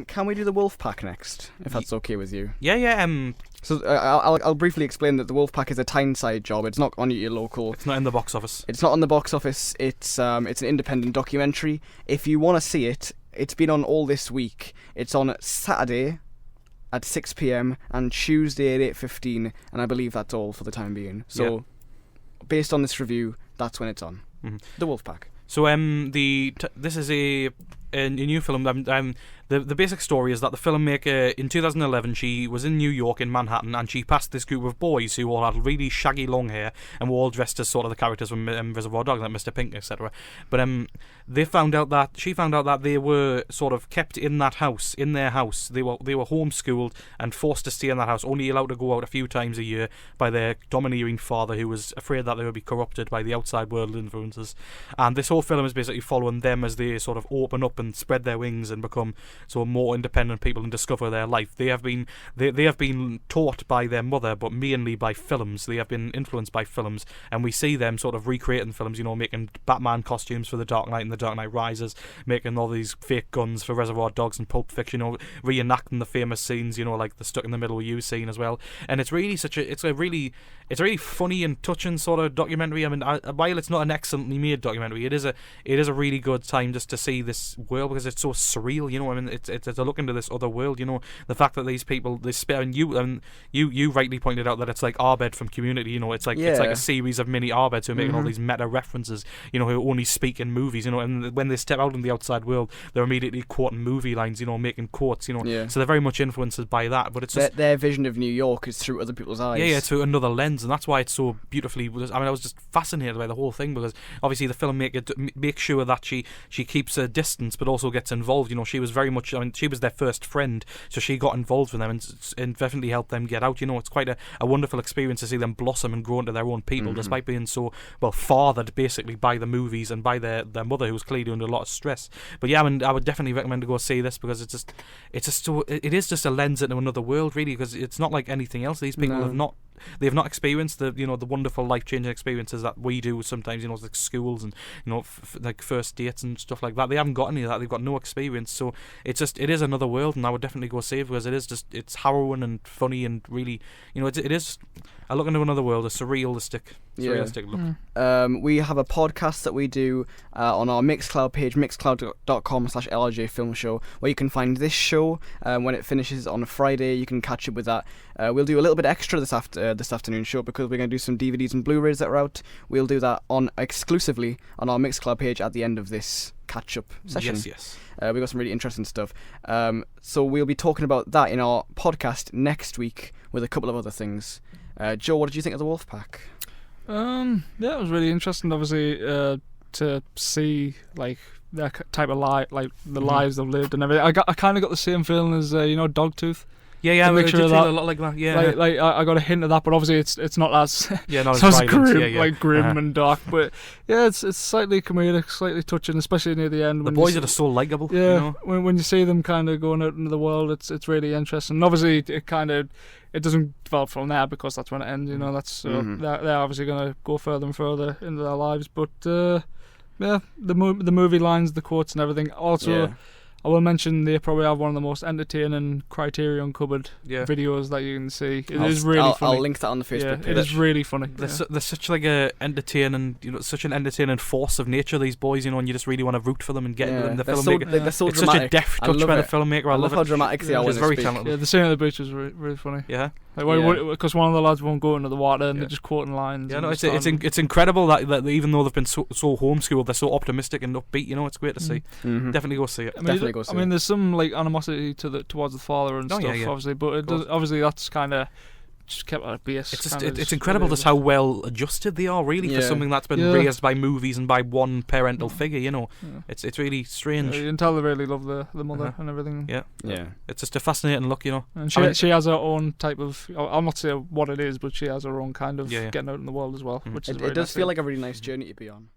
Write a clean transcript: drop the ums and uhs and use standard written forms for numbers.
Can we do the Wolfpack next, if that's okay with you? Yeah. So I'll briefly explain that the Wolfpack is a Tyneside job. It's not on your local. It's not in the box office. It's not on the box office. It's an independent documentary. If you want to see it, it's been on all this week. It's on Saturday at 6 p.m. and Tuesday at 8:15, and I believe that's all for the time being. So, based on this review, that's when it's on. Mm-hmm. The Wolfpack. So this is a new film. The basic story is that the filmmaker, in 2011, she was in New York, in Manhattan, and she passed this group of boys who all had really shaggy long hair and were all dressed as sort of the characters from Reservoir Dogs, like Mr. Pink, etc. But she found out that they were sort of kept in that house, in their house. They were homeschooled and forced to stay in that house, only allowed to go out a few times a year by their domineering father, who was afraid that they would be corrupted by the outside world influences. And this whole film is basically following them as they sort of open up and spread their wings and become so more independent people and discover their life. They have been taught by their mother, but mainly by films. They have been influenced by films, and we see them sort of recreating films, making Batman costumes for The Dark Knight and The Dark Knight Rises, making all these fake guns for Reservoir Dogs and Pulp Fiction, reenacting the famous scenes, like the Stuck in the Middle with You scene as well. And it's really it's a really funny and touching sort of documentary. I mean, while it's not an excellently made documentary, it is a really good time just to see this world, because it's so surreal. I mean, it's a look into this other world. The fact that these people, you rightly pointed out that it's like Arbed from Community. It's like a series of mini Arbeds who are making all these meta references. Who only speak in movies. And when they step out in the outside world, they're immediately quoting movie lines. Making quotes. So they're very much influenced by that. But it's just their vision of New York is through other people's eyes. Yeah, through another lens, and that's why it's so beautifully. I was just fascinated by the whole thing, because obviously the filmmaker makes sure that she keeps a distance, but also gets involved. She was very much. She was their first friend, so she got involved with them and definitely helped them get out. It's quite a wonderful experience to see them blossom and grow into their own people, despite being so fathered basically by the movies and by their mother, who was clearly under a lot of stress. But yeah, I would definitely recommend to go see this, because it is just a lens into another world, really, because it's not like anything else. These people have not experienced the the wonderful life-changing experiences that we do sometimes, like schools and like first dates and stuff like that. They haven't got any of that. They've got no experience, so it is another world, and I would definitely go see it, because it's harrowing and funny and really it is a look into another world, a surrealistic look. We have a podcast that we do on our Mixcloud page, mixcloud.com/LRJ Film Show, where you can find this show when it finishes on Friday. You can catch up with that. We'll do a little bit extra this afternoon show, because we're going to do some DVDs and Blu-rays that are out. We'll do that exclusively on our Mixcloud page at the end of this catch-up session. Yes. We've got some really interesting stuff. So we'll be talking about that in our podcast next week with a couple of other things. Joe, what did you think of the Wolfpack? Yeah, it was really interesting, obviously, to see like their type of life, like the lives they've lived and everything. I kind of got the same feeling as Dogtooth. Yeah, make sure a that, lot like that. Yeah, like I got a hint of that, but obviously it's not as not as grim, grim and dark. But yeah, it's slightly comedic, slightly touching, especially near the end. The boys are so likeable. Yeah, when you see them kind of going out into the world, it's really interesting. And obviously, it doesn't develop from there, because that's when it ends. That's they're obviously going to go further and further into their lives. But yeah, the movie lines, the quotes, and everything. Also. Yeah. I will mention they probably have one of the most entertaining Criterion cupboard videos that you can see. It is really funny. I'll link that on the Facebook page. It is really funny. They're such like a entertaining, such an entertaining force of nature, these boys, and you just really want to root for them and get into them. The filmmaker, they're so it's dramatic. Such a deft touch by the filmmaker. I love how dramatic they are. It's very talented. Yeah, the scene at the beach was really funny. Yeah. Because one of the lads won't go into the water and they're just quoting lines. Yeah, no, it's incredible that even though they've been so homeschooled, they're so optimistic and upbeat. It's great to see. Definitely go see it. Definitely go see it. I mean, there's some like animosity towards the father and stuff, obviously, but obviously that's kind of just kept at a base. It's incredible just how well adjusted they are, really, for something that's been raised by movies and by one parental figure. It's really strange. You can tell they really love the mother and everything. Yeah. It's just a fascinating look. And she has her own type of. I'll not say what it is, but she has her own kind of getting out in the world as well, which is it does feel like a really nice journey to be on.